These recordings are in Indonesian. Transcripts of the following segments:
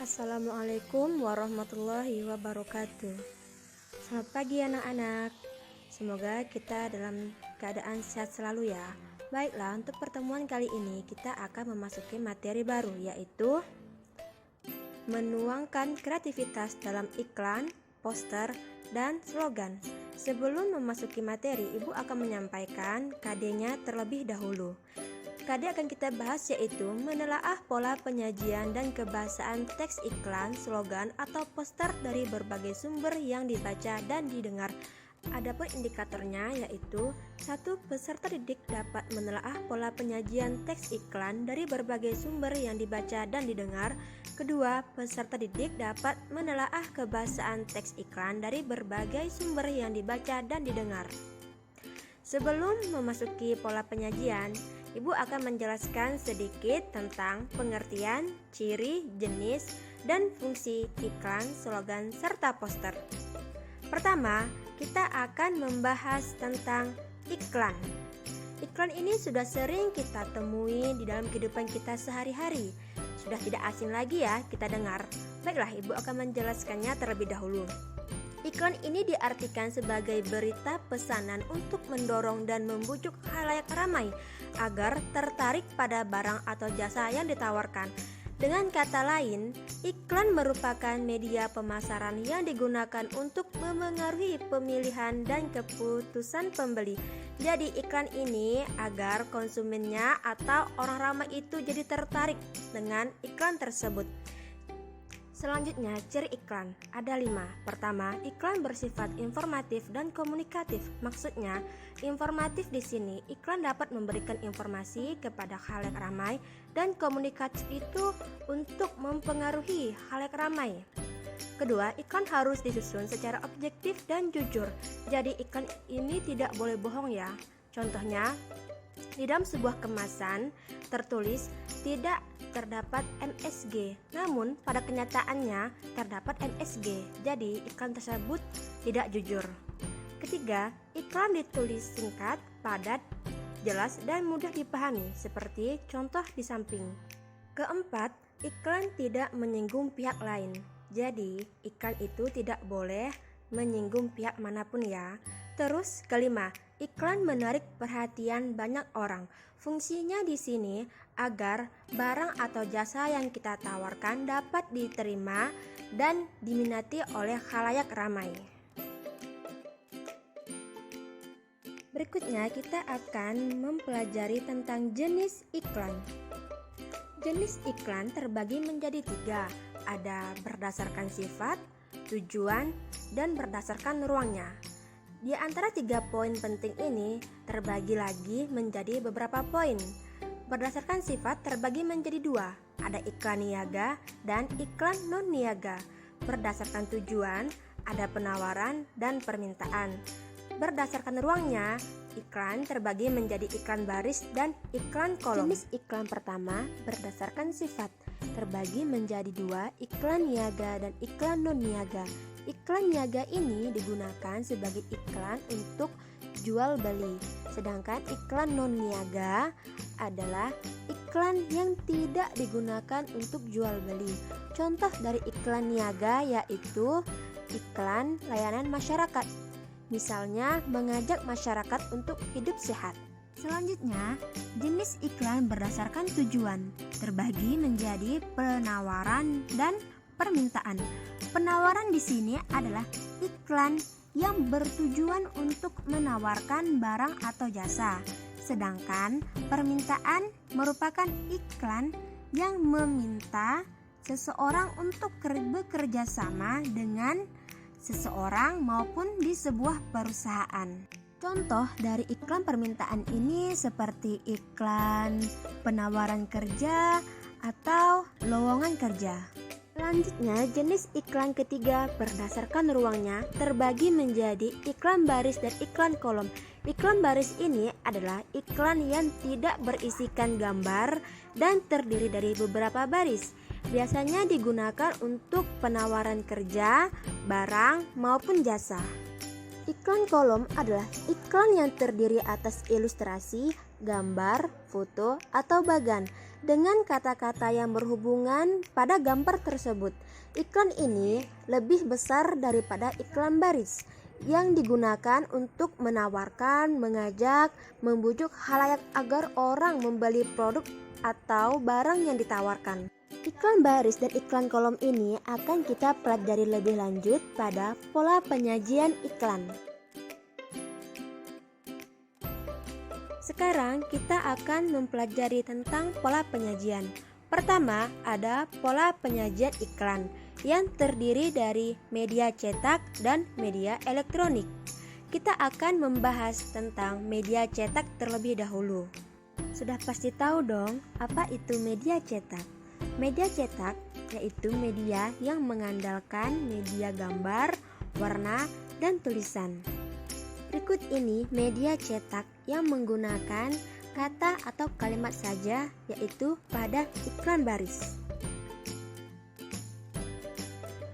Assalamualaikum warahmatullahi wabarakatuh. Selamat pagi anak-anak. Semoga kita dalam keadaan sehat selalu ya. Baiklah, untuk pertemuan kali ini kita akan memasuki materi baru, yaitu menuangkan kreativitas dalam iklan, poster, dan slogan. Sebelum memasuki materi, Ibu akan menyampaikan KD-nya terlebih dahulu. KD akan kita bahas yaitu menelaah pola penyajian dan kebahasaan teks iklan, slogan, atau poster dari berbagai sumber yang dibaca dan didengar. Adapun indikatornya yaitu 1. Peserta didik dapat menelaah pola penyajian teks iklan dari berbagai sumber yang dibaca dan didengar. 2. Peserta didik dapat menelaah kebahasaan teks iklan dari berbagai sumber yang dibaca dan didengar. Sebelum memasuki pola penyajian, Ibu akan menjelaskan sedikit tentang pengertian, ciri, jenis, dan fungsi iklan, slogan, serta poster. Pertama, kita akan membahas tentang iklan. Iklan ini sudah sering kita temui di dalam kehidupan kita sehari-hari. Sudah tidak asing lagi ya kita dengar. Baiklah, Ibu akan menjelaskannya terlebih dahulu. Iklan ini diartikan sebagai berita pesanan untuk mendorong dan membujuk khalayak ramai agar tertarik pada barang atau jasa yang ditawarkan. Dengan kata lain, iklan merupakan media pemasaran yang digunakan untuk memengaruhi pemilihan dan keputusan pembeli. Jadi iklan ini agar konsumennya atau orang ramai itu jadi tertarik dengan iklan tersebut. Selanjutnya, ciri iklan ada 5. Pertama, iklan bersifat informatif dan komunikatif. Maksudnya, informatif di sini iklan dapat memberikan informasi kepada khalayak ramai dan komunikatif itu untuk mempengaruhi khalayak ramai. Kedua, iklan harus disusun secara objektif dan jujur. Jadi iklan ini tidak boleh bohong ya. Contohnya, di dalam sebuah kemasan tertulis tidak terdapat MSG, namun pada kenyataannya terdapat MSG. Jadi iklan tersebut tidak jujur. Ketiga, iklan ditulis singkat, padat, jelas, dan mudah dipahami seperti contoh di samping. Keempat, iklan tidak menyinggung pihak lain. Jadi iklan itu tidak boleh menyinggung pihak manapun ya. Terus kelima, iklan menarik perhatian banyak orang. Fungsinya di sini agar barang atau jasa yang kita tawarkan dapat diterima dan diminati oleh khalayak ramai. Berikutnya kita akan mempelajari tentang jenis iklan. Jenis iklan terbagi menjadi 3. Ada berdasarkan sifat, tujuan, dan berdasarkan ruangnya. Di antara 3 poin penting ini terbagi lagi menjadi beberapa poin. Berdasarkan sifat terbagi menjadi 2. Ada iklan niaga dan iklan non-niaga. Berdasarkan tujuan ada penawaran dan permintaan. Berdasarkan ruangnya, iklan terbagi menjadi iklan baris dan iklan kolom. Jenis iklan pertama berdasarkan sifat terbagi menjadi 2, iklan niaga dan iklan non-niaga. Iklan niaga ini digunakan sebagai iklan untuk jual beli, sedangkan iklan non-niaga adalah iklan yang tidak digunakan untuk jual beli. Contoh dari iklan niaga yaitu iklan layanan masyarakat, misalnya mengajak masyarakat untuk hidup sehat. Selanjutnya, jenis iklan berdasarkan tujuan terbagi menjadi penawaran dan permintaan. Penawaran di sini adalah iklan yang bertujuan untuk menawarkan barang atau jasa. Sedangkan permintaan merupakan iklan yang meminta seseorang untuk bekerja sama dengan seseorang maupun di sebuah perusahaan. Contoh dari iklan permintaan ini seperti iklan penawaran kerja atau lowongan kerja. Selanjutnya, jenis iklan ketiga berdasarkan ruangnya terbagi menjadi iklan baris dan iklan kolom. Iklan baris ini adalah iklan yang tidak berisikan gambar dan terdiri dari beberapa baris. Biasanya digunakan untuk penawaran kerja, barang, maupun jasa. Iklan kolom adalah iklan yang terdiri atas ilustrasi, gambar, foto, atau bagan dengan kata-kata yang berhubungan pada gambar tersebut. Iklan ini lebih besar daripada iklan baris yang digunakan untuk menawarkan, mengajak, membujuk khalayak agar orang membeli produk atau barang yang ditawarkan. Iklan baris dan iklan kolom ini akan kita pelajari lebih lanjut pada pola penyajian iklan. Sekarang kita akan mempelajari tentang pola penyajian. Pertama, ada pola penyajian iklan yang terdiri dari media cetak dan media elektronik. Kita akan membahas tentang media cetak terlebih dahulu. Sudah pasti tahu dong apa itu media cetak. Media cetak yaitu media yang mengandalkan media gambar, warna, dan tulisan. Berikut ini media cetak yang menggunakan kata atau kalimat saja, yaitu pada iklan baris.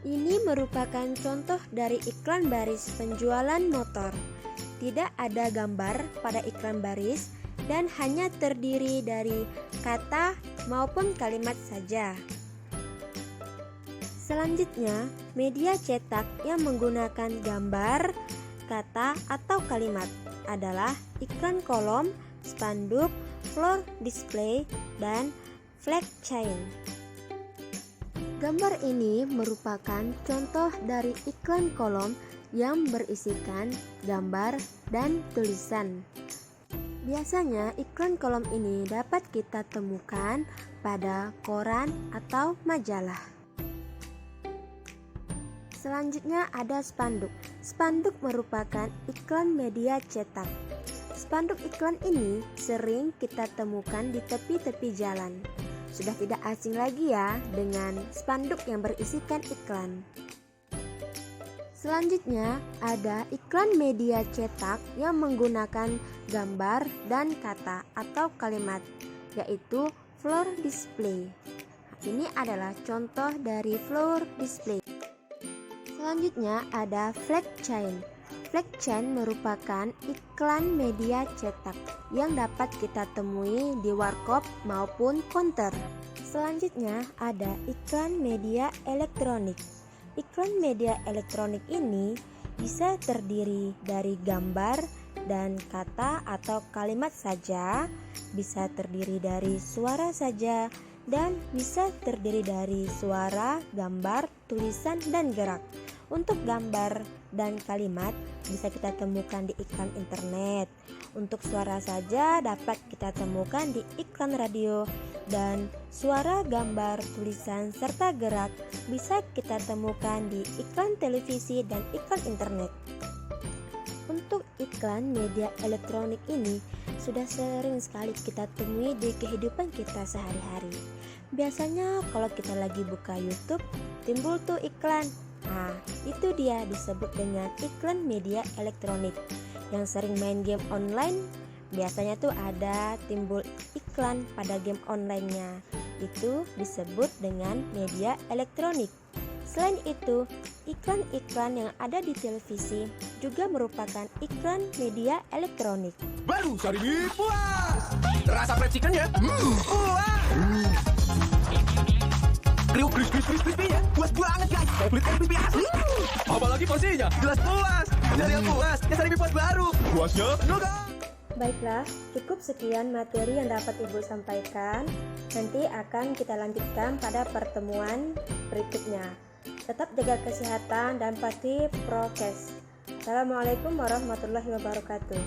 Ini merupakan contoh dari iklan baris penjualan motor. Tidak ada gambar pada iklan baris dan hanya terdiri dari kata maupun kalimat saja. Selanjutnya, media cetak yang menggunakan gambar, kata, atau kalimat adalah iklan kolom, spanduk, floor display, dan flag chain. Gambar ini merupakan contoh dari iklan kolom yang berisikan gambar dan tulisan. Biasanya iklan kolom ini dapat kita temukan pada koran atau majalah. Selanjutnya ada spanduk. Spanduk merupakan iklan media cetak. Spanduk iklan ini sering kita temukan di tepi-tepi jalan. Sudah tidak asing lagi ya dengan spanduk yang berisikan iklan. Selanjutnya ada iklan media cetak yang menggunakan gambar dan kata atau kalimat, yaitu floor display. Ini adalah contoh dari floor display. Selanjutnya ada flag chain. Flag chain merupakan iklan media cetak yang dapat kita temui di warkop maupun konter. Selanjutnya ada iklan media elektronik. Iklan media elektronik ini bisa terdiri dari gambar dan kata atau kalimat saja, bisa terdiri dari suara saja, dan bisa terdiri dari suara, gambar, tulisan, dan gerak. Untuk gambar dan kalimat bisa kita temukan di iklan internet. Untuk suara saja dapat kita temukan di iklan radio, dan suara, gambar, tulisan, serta gerak bisa kita temukan di iklan televisi dan iklan internet. Untuk iklan media elektronik ini sudah sering sekali kita temui di kehidupan kita sehari-hari. Biasanya kalau kita lagi buka YouTube, timbul tuh iklan. Nah, itu dia disebut dengan iklan media elektronik. Yang sering main game online, biasanya tuh ada timbul iklan pada game online-nya. Itu disebut dengan media elektronik. Selain itu, iklan-iklan yang ada di televisi juga merupakan iklan media elektronik. Baru Saribi puas. Rasa fried chicken-nya puas. Kriuk crispy-nya puas banget guys. Kayak crispy asli. Apalagi porsinya jelas puas. Dari yang puas, ya Saribi puas baru. Puasnya enggak. Baiklah, cukup sekian materi yang dapat Ibu sampaikan. Nanti akan kita lanjutkan pada pertemuan berikutnya. Tetap jaga kesehatan dan pasti prokes. Assalamualaikum warahmatullahi wabarakatuh.